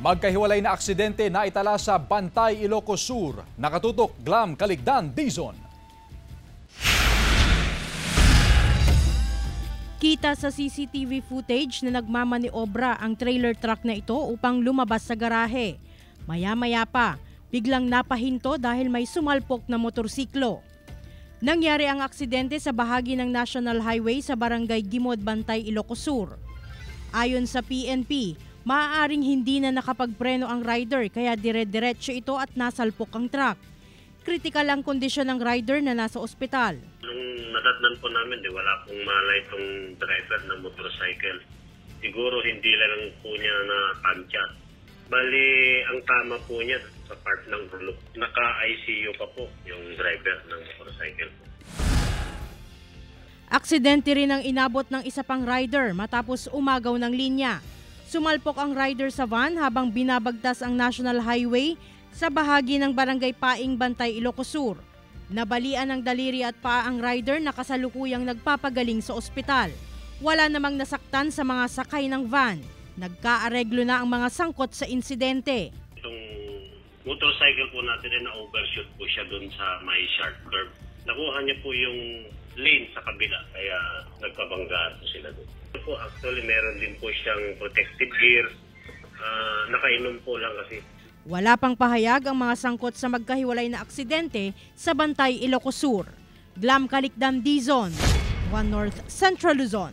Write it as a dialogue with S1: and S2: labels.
S1: Magkahiwalay na aksidente na itala sa Bantay, Ilocos Sur. Nakatutok, Glam Caligdan, Dizon.
S2: Kita sa CCTV footage na nagmamaniobra ang trailer truck na ito upang lumabas sa garahe. Maya-maya pa, biglang napahinto dahil may sumalpok na motorsiklo. Nangyari ang aksidente sa bahagi ng National Highway sa Barangay Gimod, Bantay, Ilocos Sur. Ayon sa PNP, maaaring hindi na nakapagpreno ang rider kaya dire-diretso ito at nasalpok ang truck. Kritikal ang kondisyon ng rider na nasa ospital.
S3: Nung natatnan po namin, wala pong malay itong driver ng motorcycle. Siguro hindi lang po niya na-tansya. Bali, ang tama po niya sa part ng rulok. Naka-ICU pa po yung driver ng motorcycle.
S2: Aksidente rin ang inabot ng isa pang rider matapos umagaw ng linya. Sumalpok ang rider sa van habang binabagtas ang National Highway sa bahagi ng Barangay Paing, Bantay, Ilocos Sur. Nabalian ng daliri at paa ang rider na kasalukuyang nagpapagaling sa ospital. Wala namang nasaktan sa mga sakay ng van. Nagkaareglo na ang mga sangkot sa insidente.
S3: Itong motorcycle po natin na overshoot po siya doon sa may sharp curve. Nakuha niya po yung lane sa kabila kaya nagpabanggaan po sila doon. Actually, meron din po siyang protective gear. Nakainom po lang kasi.
S2: Wala pang pahayag ang mga sangkot sa magkahiwalay na aksidente sa Bantay, Ilocos Sur. Glam Caligdan, Dizon, 1 North Central Luzon.